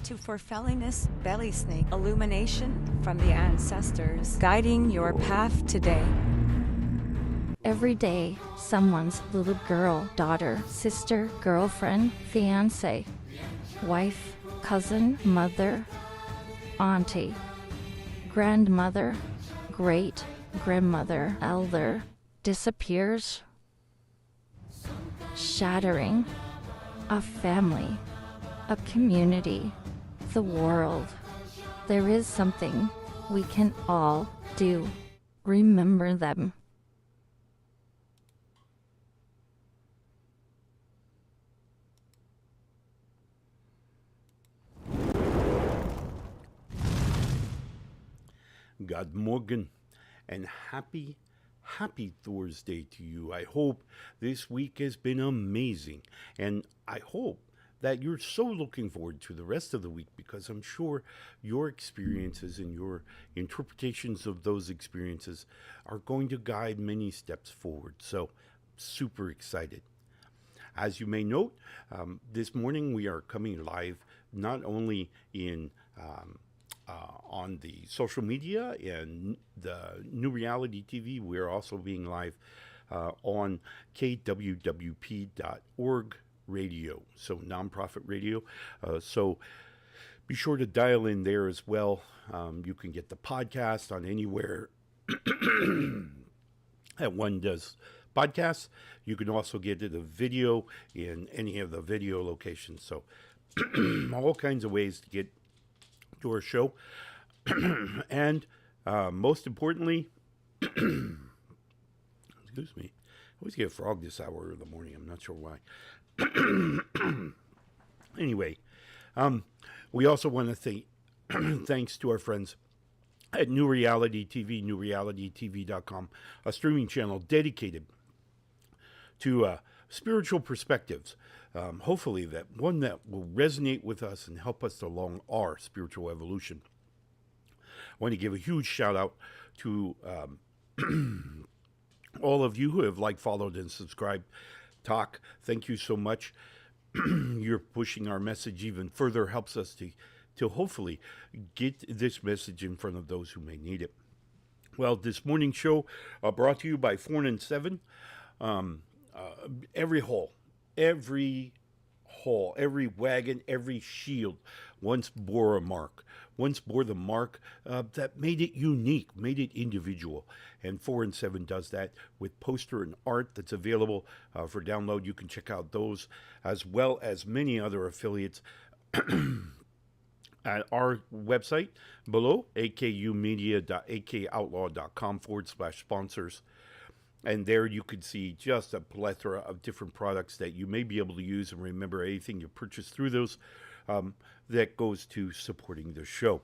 to forfelliness, belysning, illumination from the ancestors, guiding your path today. Every day, someone's little girl, daughter, sister, girlfriend, fiancé, wife, cousin, mother, auntie, grandmother, great-grandmother, elder, disappears, shattering a family, a community, the world. There is something we can all do. Remember them. God morgen and happy Thursday to you. I hope this week has been amazing, and I hope that you're so looking forward to the rest of the week, because I'm sure your experiences and your interpretations of those experiences are going to guide many steps forward. So, super excited. As you may note, this morning we are coming live not only in on the social media and the New Reality TV. We're also being live on kwwp.org radio, so nonprofit radio. So be sure to dial in there as well. You can get the podcast on anywhere that one does podcasts. You can also get the video in any of the video locations. So all kinds of ways to get to our show. And most importantly, excuse me, I always get a frog this hour of the morning. I'm not sure why. Anyway, we also want to say thanks to our friends at New Reality TV, newrealitytv.com, a streaming channel dedicated to spiritual perspectives. Hopefully that one that will resonate with us and help us along our spiritual evolution. I want to give a huge shout out to all of you who have liked, followed, and subscribed. Talk. Thank you so much. You're pushing our message even further, helps us to hopefully get this message in front of those who may need it. Well, this morning's show brought to you by fournseven. Every hole, every wagon, every shield once bore a mark. Once bore the mark that made it unique, made it individual. And fournseven does that with poster and art that's available for download. You can check out those as well as many other affiliates at our website below, akumedia.akoutlaw.com/sponsors. And there you can see just a plethora of different products that you may be able to use. And remember, anything you purchase through those, that goes to supporting the show.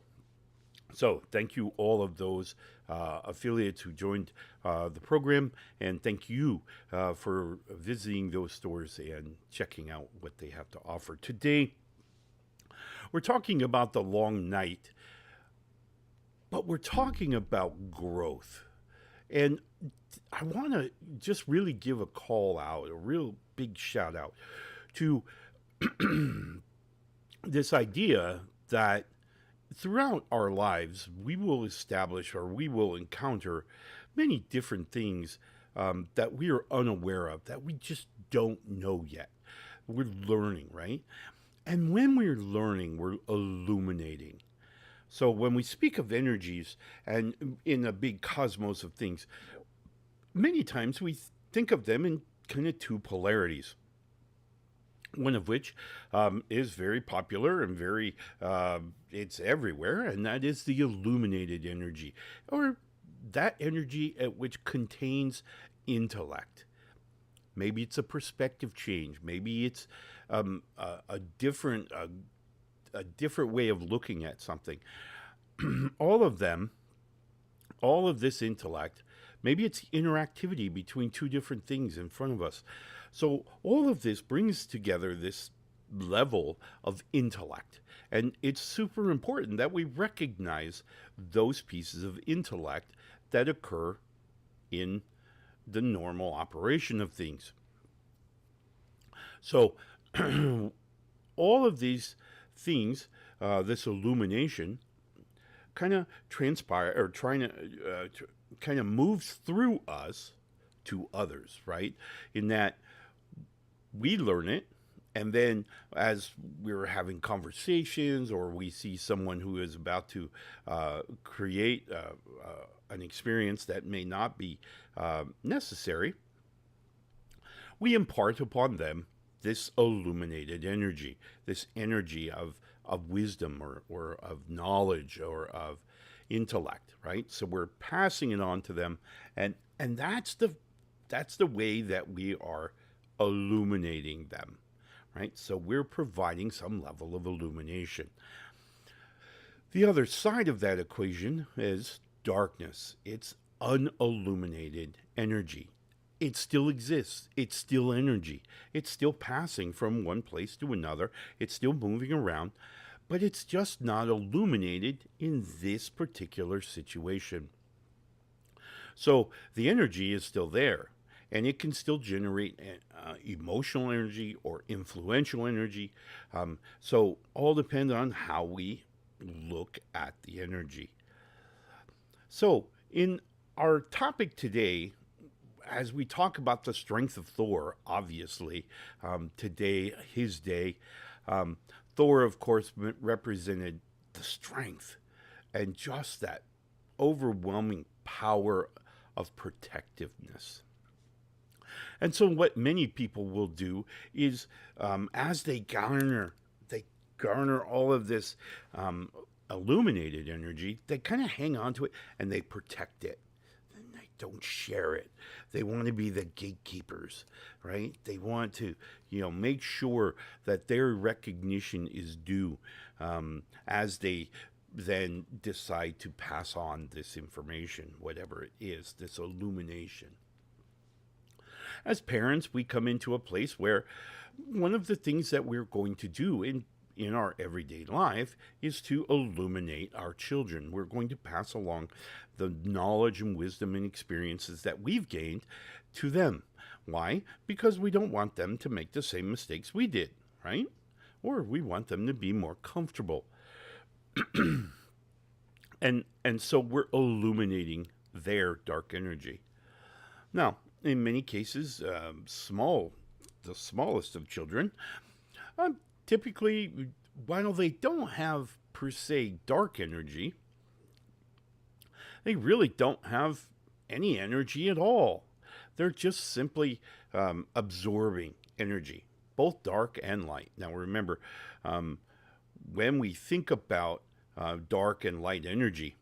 So thank you all of those affiliates who joined the program. And thank you for visiting those stores and checking out what they have to offer. Today, we're talking about the long night, but we're talking about growth. And I want to just really give a call out, a real big shout out to this idea that throughout our lives, we will establish or we will encounter many different things that we are unaware of, that we just don't know yet. We're learning, right? And when we're learning, we're illuminating. So when we speak of energies and in a big cosmos of things, many times we think of them in kind of two polarities. One of which is very popular and very, it's everywhere, and that is the illuminated energy, or that energy which contains intellect. Maybe it's a perspective change. Maybe it's a different way of looking at something. All of them, all of this intellect, maybe it's interactivity between two different things in front of us. So all of this brings together this level of intellect. And it's super important that we recognize those pieces of intellect that occur in the normal operation of things. So all of these things this illumination kind of transpire or trying to kind of moves through us to others, right? In that we learn it, and then as we're having conversations or we see someone who is about to create an experience that may not be necessary, we impart upon them this illuminated energy, this energy of wisdom or of knowledge or of intellect, right? So we're passing it on to them, and that's the way that we are illuminating them, right? So we're providing some level of illumination. The other side of that equation is darkness. It's unilluminated energy. It still exists. It's still energy. It's still passing from one place to another. It's still moving around, but it's just not illuminated in this particular situation. So the energy is still there, and it can still generate emotional energy or influential energy. So all depends on how we look at the energy. So in our topic today, as we talk about the strength of Thor, obviously, today, his day, Thor, of course, represented the strength and just that overwhelming power of protectiveness. And so what many people will do is, as they garner all of this illuminated energy, they kind of hang on to it and they protect it. They don't share it. They want to be the gatekeepers, right? They want to, make sure that their recognition is due as they then decide to pass on this information, whatever it is, this illumination. As parents, we come into a place where one of the things that we're going to do in our everyday life is to illuminate our children. We're going to pass along the knowledge and wisdom and experiences that we've gained to them. Why? Because we don't want them to make the same mistakes we did, right? Or we want them to be more comfortable. and so we're illuminating their dark energy. Now, in many cases, the smallest of children, typically, while they don't have per se dark energy, they really don't have any energy at all. They're just simply absorbing energy, both dark and light. Now remember, when we think about dark and light energy,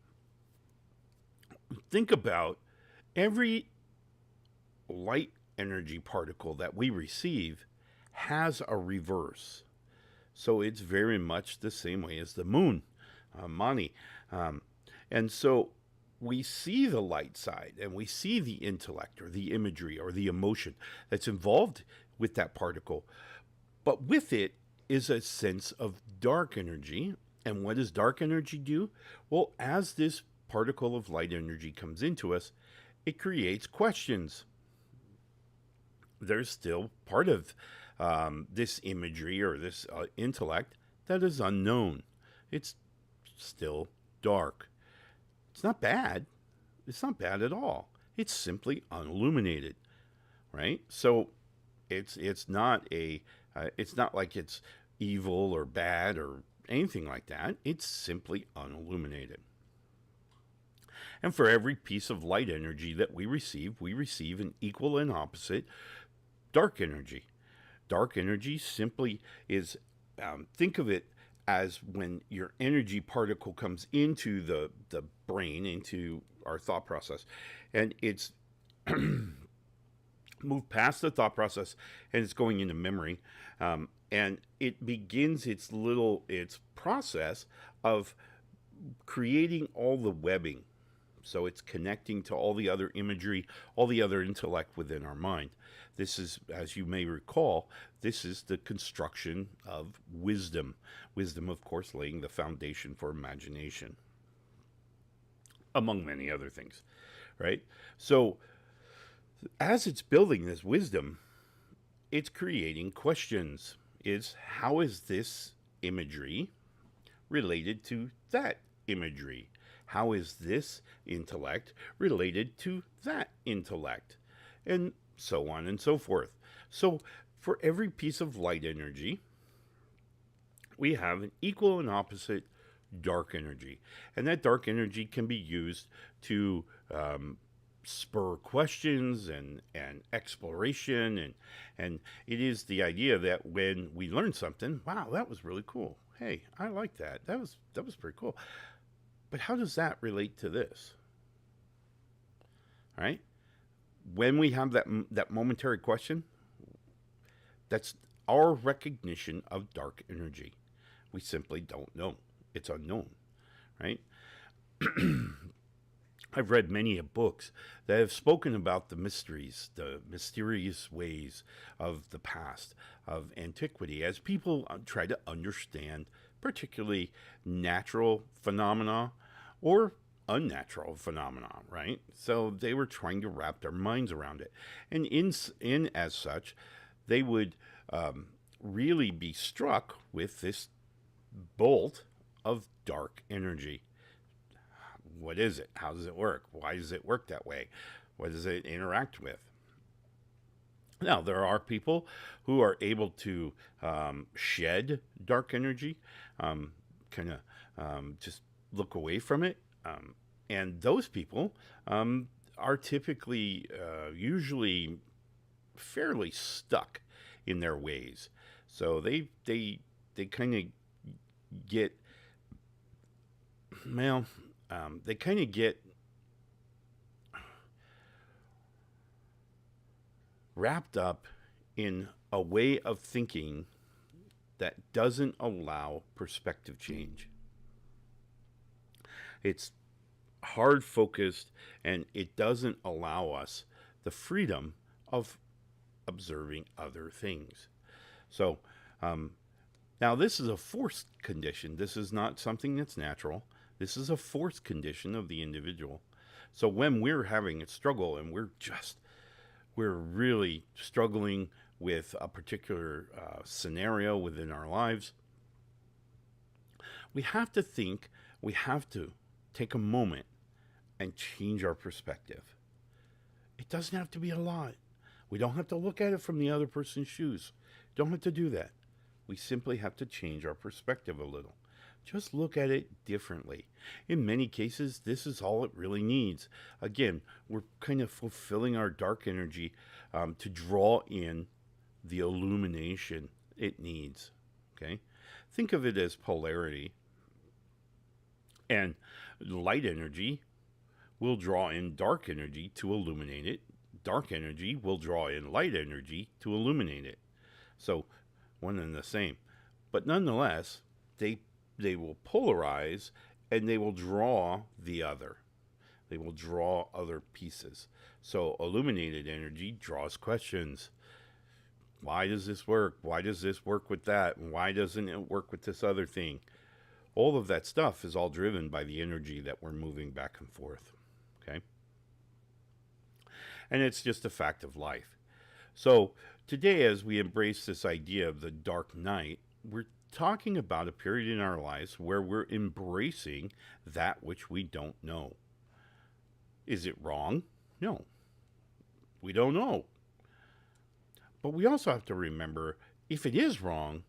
think about every light energy particle that we receive has a reverse. So it's very much the same way as the moon, Mani. And so we see the light side and we see the intellect or the imagery or the emotion that's involved with that particle. But with it is a sense of dark energy. And what does dark energy do? Well, as this particle of light energy comes into us, it creates questions. There's still part of this imagery or this intellect that is unknown. It's still dark. It's not bad. It's not bad at all. It's simply unilluminated, right? So it's not it's not like it's evil or bad or anything like that. It's simply unilluminated. And for every piece of light energy that we receive an equal and opposite dark energy. Dark energy simply is, think of it as when your energy particle comes into the brain, into our thought process, and it's moved past the thought process and it's going into memory, and it begins its process of creating all the webbing. So it's connecting to all the other imagery, all the other intellect within our mind. This is, as you may recall, this is the construction of wisdom. Wisdom, of course, laying the foundation for imagination, among many other things, right? So as it's building this wisdom, it's creating questions. How is this imagery related to that imagery? How is this intellect related to that intellect? And so on and so forth. So for every piece of light energy, we have an equal and opposite dark energy. And that dark energy can be used to spur questions and exploration. And it is the idea that when we learn something, wow, that was really cool. Hey, I like that. That was pretty cool. But how does that relate to this? All right? When we have that momentary question, that's our recognition of dark energy. We simply don't know. It's unknown, right? I've read many books that have spoken about the mysteries, the mysterious ways of the past, of antiquity, as people try to understand particularly natural phenomena or unnatural phenomena, right? So they were trying to wrap their minds around it. And in as such, they would really be struck with this bolt of dark energy. What is it? How does it work? Why does it work that way? What does it interact with? Now, there are people who are able to shed dark energy, kind of just look away from it. And those people are typically, usually fairly stuck in their ways. So they kind of get, well, they kind of get wrapped up in a way of thinking that doesn't allow perspective change. It's hard focused, and it doesn't allow us the freedom of observing other things. So now this is a forced condition. This is not something that's natural. This is a forced condition of the individual. So when we're having a struggle and we're really struggling with a particular scenario within our lives, we have to take a moment and change our perspective. It doesn't have to be a lot. We don't have to look at it from the other person's shoes. Don't have to do that. We simply have to change our perspective a little. Just look at it differently. In many cases, this is all it really needs. Again, we're kind of fulfilling our dark energy to draw in the illumination it needs. Okay? Think of it as polarity. And light energy will draw in dark energy to illuminate it. Dark energy will draw in light energy to illuminate it. So, one and the same. But nonetheless, they will polarize and they will draw the other. They will draw other pieces. So illuminated energy draws questions. Why does this work? Why does this work with that? And why doesn't it work with this other thing? All of that stuff is all driven by the energy that we're moving back and forth. Okay? And it's just a fact of life. So today, as we embrace this idea of the dark night, we're talking about a period in our lives where we're embracing that which we don't know. Is it wrong? No. We don't know. But we also have to remember, if it is wrong,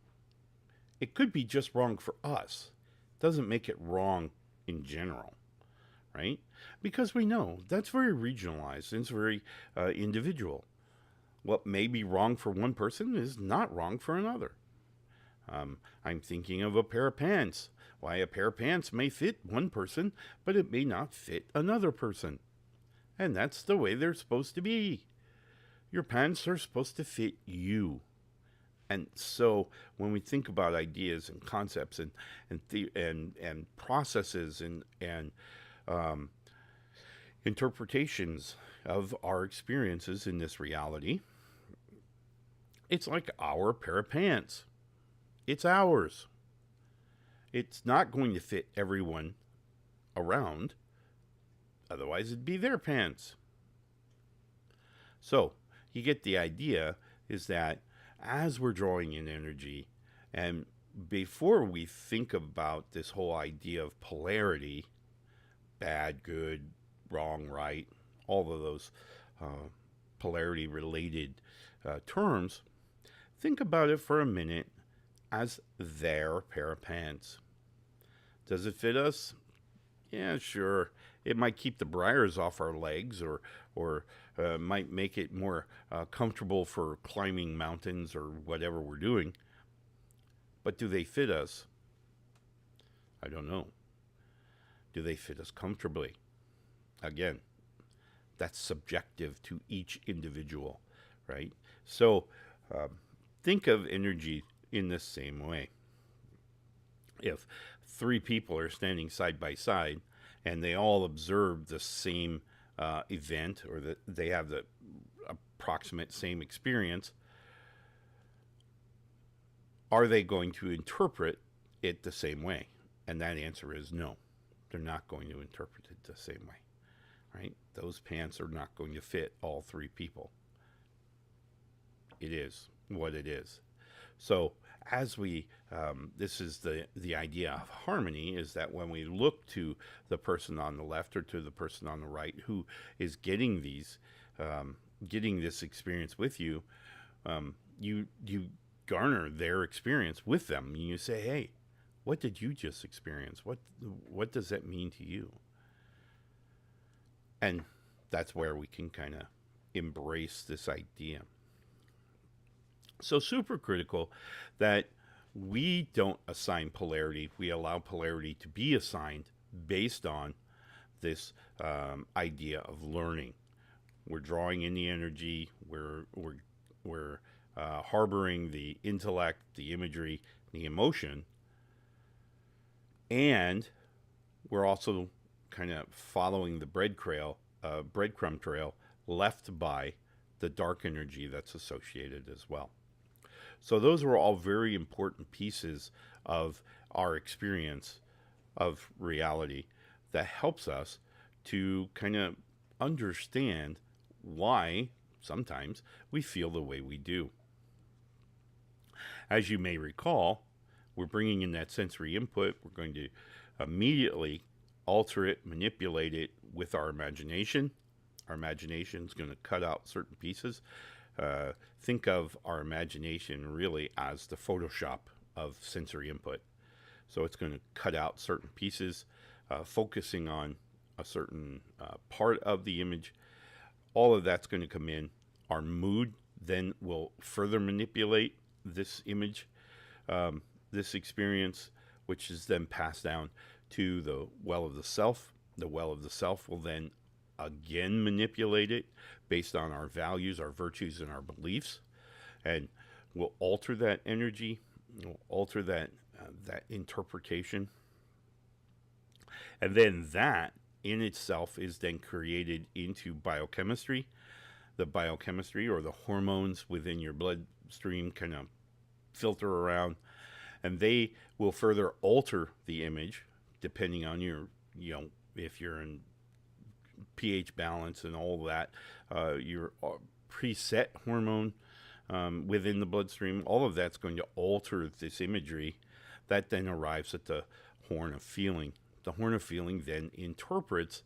it could be just wrong for us. It doesn't make it wrong in general, right? Because we know that's very regionalized and it's very individual. What may be wrong for one person is not wrong for another. I'm thinking of a pair of pants. Why, a pair of pants may fit one person, but it may not fit another person. And that's the way they're supposed to be. Your pants are supposed to fit you. And so when we think about ideas and concepts and processes and interpretations of our experiences in this reality, it's like our pair of pants. It's ours. It's not going to fit everyone around. Otherwise, it'd be their pants. So, you get the idea is that as we're drawing in energy and before we think about this whole idea of polarity, bad, good, wrong, right, all of those polarity related terms, think about it for a minute as their pair of pants. Does it fit us? Yeah, sure. It might keep the briars off our legs, or might make it more comfortable for climbing mountains or whatever we're doing. But do they fit us? I don't know. Do they fit us comfortably? Again, that's subjective to each individual, right? So think of energy in the same way. If three people are standing side by side and they all observe the same event, or that they have the approximate same experience, are they going to interpret it the same way? And that answer is no. They're not going to interpret it the same way, right? Those pants are not going to fit all three people. It is what it is. So as we, this is the idea of harmony, is that when we look to the person on the left or to the person on the right who is getting these, getting this experience with you, you garner their experience with them. And you say, hey, what did you just experience? What does that mean to you? And that's where we can kind of embrace this idea. So super critical that we don't assign polarity. We allow polarity to be assigned based on this idea of learning. We're drawing in the energy. We're harboring the intellect, the imagery, the emotion, and we're also kind of following the breadcrumb trail left by the dark energy that's associated as well. So those are all very important pieces of our experience of reality that helps us to kind of understand why sometimes we feel the way we do. As you may recall, we're bringing in that sensory input. We're going to immediately alter it, manipulate it with our imagination. Our imagination is going to cut out certain pieces. Think of our imagination really as the Photoshop of sensory input. So it's going to cut out certain pieces, focusing on a certain part of the image. All of that's going to come in. Our mood then will further manipulate this image, this experience, which is then passed down to the well of the self. The well of the self will then again manipulate it based on our values, our virtues, and our beliefs, and we'll alter that energy, we'll alter that interpretation, and then that in itself is then created into biochemistry. The biochemistry, or the hormones within your bloodstream, kind of filter around, and they will further alter the image depending on your, if you're in pH balance and all that, your preset hormone within the bloodstream. All of that's going to alter this imagery. That then arrives at the horn of feeling. The horn of feeling then interprets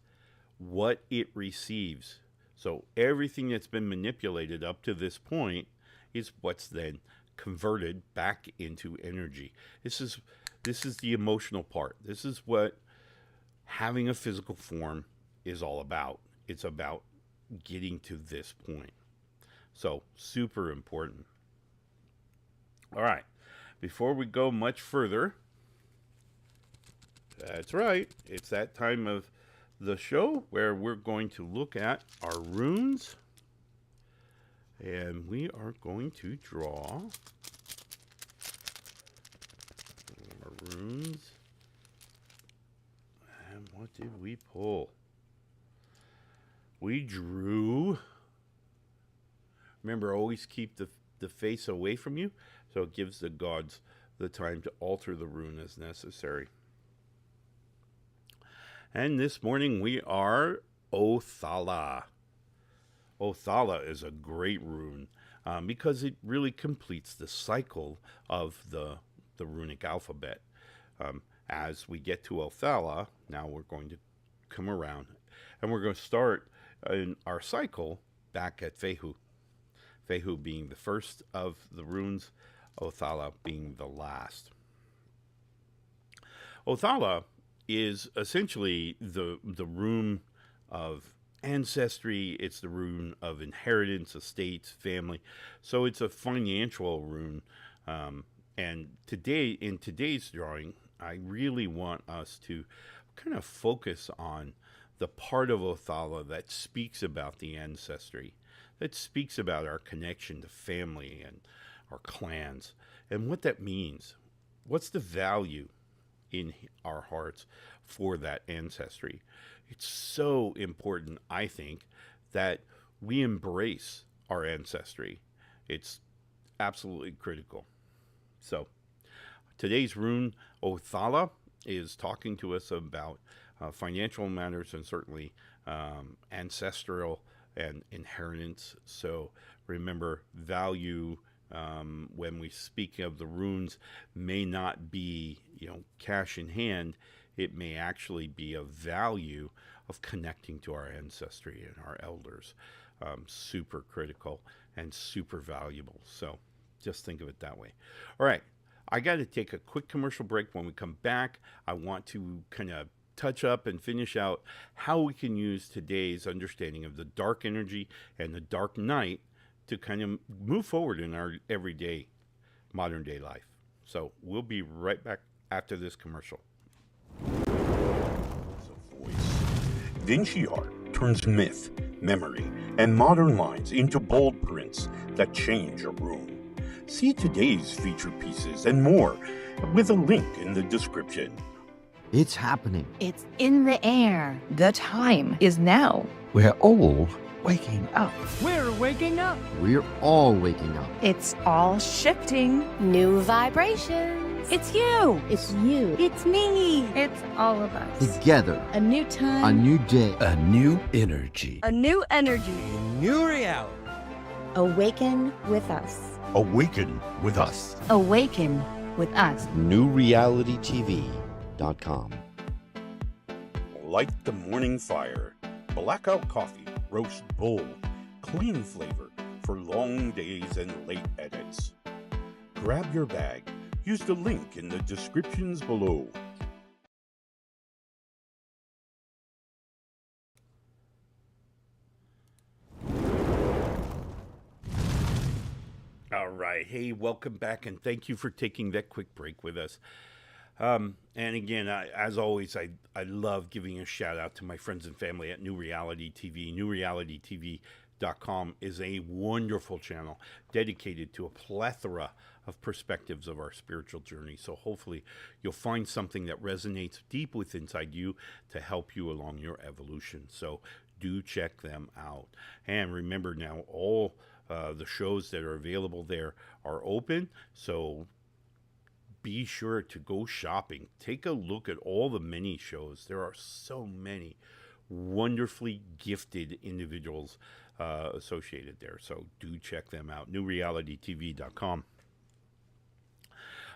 what it receives. So everything that's been manipulated up to this point is what's then converted back into energy. This is the emotional part. This is what having a physical form is all about. It's about getting to this point. So super important. All right. Before we go much further, that's right, it's that time of the show where we're going to look at our runes, and we are going to draw our runes. And what did we pull? We drew. Remember, always keep the face away from you, so it gives the gods the time to alter the rune as necessary. And this morning we are Othala. Othala is a great rune because it really completes the cycle of the the runic alphabet. As we get to Othala, now we're going to come around and we're going to start in our cycle back at Fehu. Fehu being the first of the runes, Othala being the last. Othala is essentially the rune of ancestry. It's the rune of inheritance, estates, family. So it's a financial rune. And today, in today's drawing, I really want us to kind of focus on the part of Othala that speaks about the ancestry, that speaks about our connection to family and our clans, and what that means. What's the value in our hearts for that ancestry? It's so important, I think, that we embrace our ancestry. It's absolutely critical. So, today's rune, Othala, is talking to us about financial matters and certainly ancestral and inheritance. So, remember, value when we speak of the runes may not be, cash in hand. It may actually be a value of connecting to our ancestry and our elders. Super critical and super valuable. So just think of it that way. All right. I got to take a quick commercial break. When we come back, I want to kind of touch up and finish out how we can use today's understanding of the dark energy and the dark night to kind of move forward in our everyday modern day life. So we'll be right back after this commercial. Vinci art turns myth, memory, and modern lines into bold prints that change a room. See today's featured pieces and more with a link in the description. It's happening. It's in the air. The time is now. We're all waking up. We're waking up. We're all waking up. It's all shifting. New vibrations. It's you. It's you. It's me. It's all of us. Together. A new time. A new day. A new energy. A new energy. New reality. Awaken with us. Awaken with us. Awaken with us. NewRealityTV.com. Light the morning fire. Blackout coffee, roast bold, clean flavor for long days and late edits. Grab your bag. Use the link in the descriptions below. All right. Hey, welcome back, and thank you for taking that quick break with us. And again, as always, I love giving a shout out to my friends and family at New Reality TV. NewRealityTV.com is a wonderful channel dedicated to a plethora of perspectives of our spiritual journey. So hopefully you'll find something that resonates deep within inside you to help you along your evolution. So do check them out. And remember now, all the shows that are available there are open. So be sure to go shopping. Take a look at all the many shows. There are so many wonderfully gifted individuals associated there. So do check them out. NewRealityTV.com.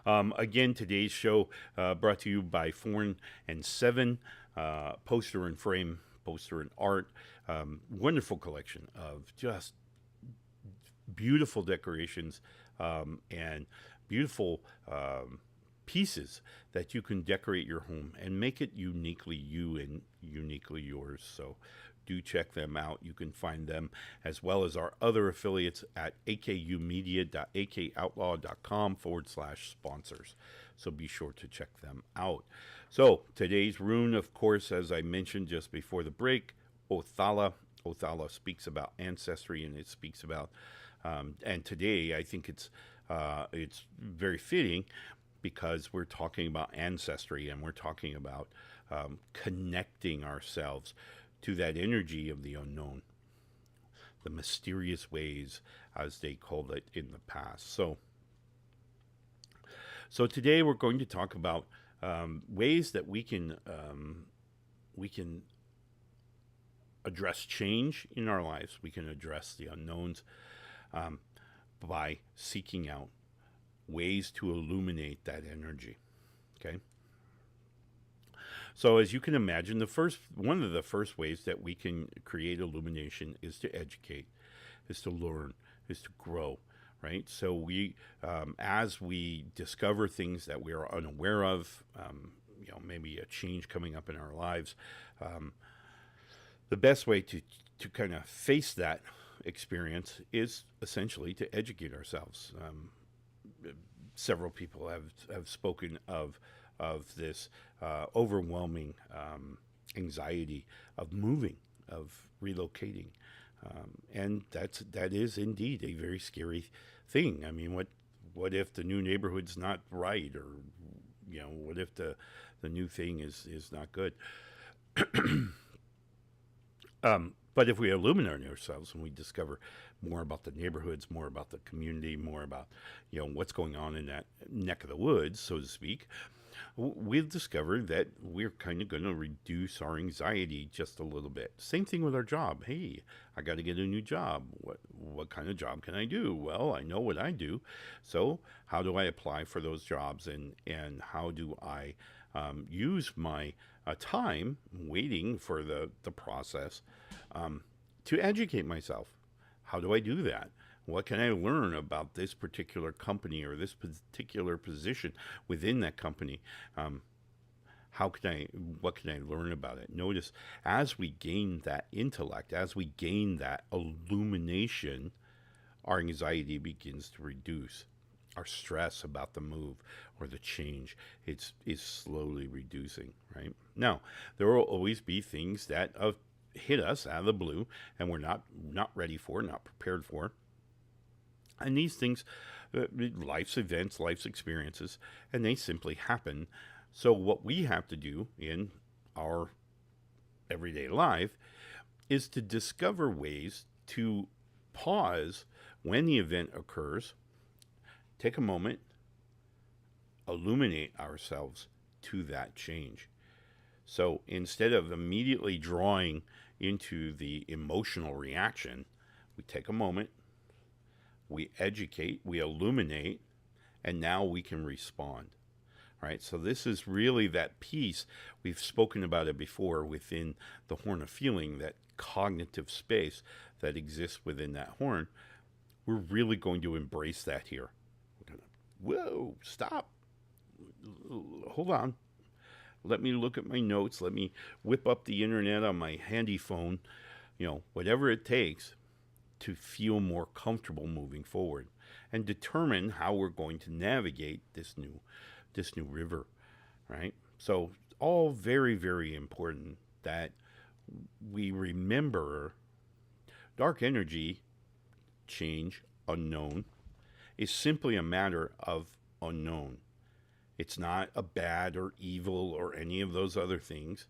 Again, today's show brought to you by fournseven, poster and frame, poster and art. Wonderful collection of just beautiful decorations and beautiful pieces that you can decorate your home and make it uniquely you and uniquely yours. So do check them out. You can find them as well as our other affiliates at akumedia.akoutlaw.com/sponsors. So be sure to check them out. So today's rune, of course, as I mentioned just before the break, Othala. Othala speaks about ancestry, and it speaks about, and today I think it's very fitting because we're talking about ancestry and we're talking about connecting ourselves to that energy of the unknown, the mysterious ways, as they called it in the past. So today we're going to talk about ways that we can address change in our lives. We can address the unknowns by seeking out ways to illuminate that energy. Okay. So as you can imagine, one of the first ways that we can create illumination is to educate, is to learn, is to grow, right? So as we discover things that we are unaware of, maybe a change coming up in our lives, the best way to kind of face that experience is essentially to educate ourselves. Several people have spoken of this overwhelming anxiety of moving, of relocating, and that is indeed a very scary thing. I mean, what if the new neighborhood's not right, or what if the new thing is not good? But if we illuminate ourselves and we discover more about the neighborhoods, more about the community, more about what's going on in that neck of the woods, so to speak, we've discovered that we're kind of going to reduce our anxiety just a little bit. Same thing with our job. Hey, I got to get a new job. What kind of job can I do? Well, I know what I do. So how do I apply for those jobs, and how do I use my time waiting for the process to educate myself? How do I do that? What can I learn about this particular company or this particular position within that company? What can I learn about it? Notice, as we gain that intellect, as we gain that illumination, our anxiety begins to reduce. Our stress about the move or the change is slowly reducing, right? Now, there will always be things that hit us out of the blue and we're not ready for, not prepared for. And these things, life's events, life's experiences, and they simply happen. So what we have to do in our everyday life is to discover ways to pause when the event occurs, take a moment, illuminate ourselves to that change. So instead of immediately drawing into the emotional reaction, we take a moment, we educate, we illuminate, and now we can respond. Right? So this is really that piece. We've spoken about it before within the horn of feeling, that cognitive space that exists within that horn. We're really going to embrace that here. Whoa, stop. Hold on. Let me look at my notes. Let me whip up the internet on my handy phone. Whatever it takes to feel more comfortable moving forward and determine how we're going to navigate this new river, right? So all very, very important that we remember dark energy, change, unknown, is simply a matter of unknown. It's not a bad or evil or any of those other things.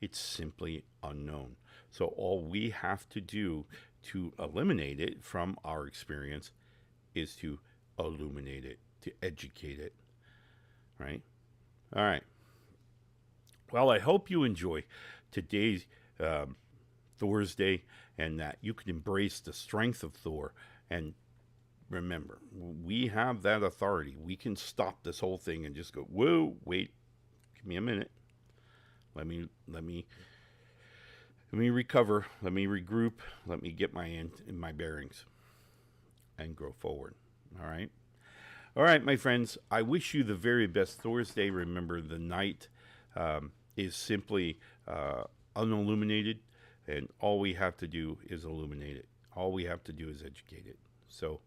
It's simply unknown. So all we have to do to eliminate it from our experience is to illuminate it, to educate it, right? All right. Well, I hope you enjoy today's Thor's Day, and that you can embrace the strength of Thor. And remember, we have that authority. We can stop this whole thing and just go, whoa, wait, give me a minute. Let me recover. Let me regroup. Let me get my bearings and grow forward. All right. All right, my friends. I wish you the very best Thor's Day. Remember, the night is simply unilluminated, and all we have to do is illuminate it. All we have to do is educate it. So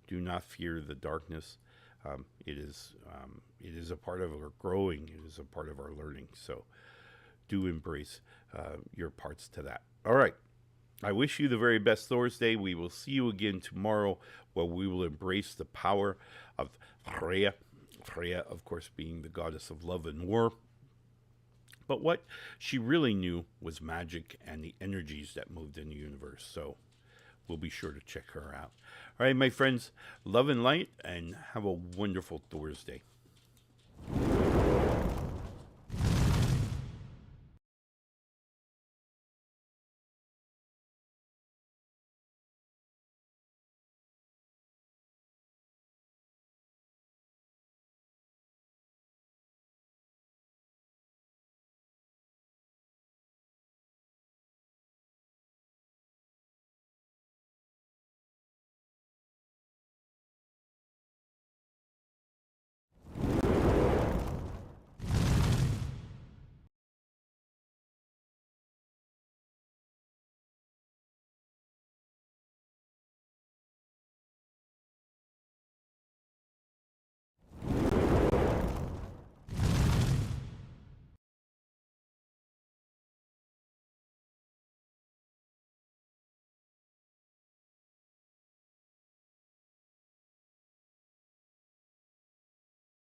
do not fear the darkness. It is a part of our growing. It is a part of our learning. So do embrace your parts to that. All right. I wish you the very best Thor's Day. We will see you again tomorrow, where we will embrace the power of Freya. Freya, of course, being the goddess of love and war. But what she really knew was magic and the energies that moved in the universe. So we'll be sure to check her out. All right, my friends, love and light, and have a wonderful Thor's Day.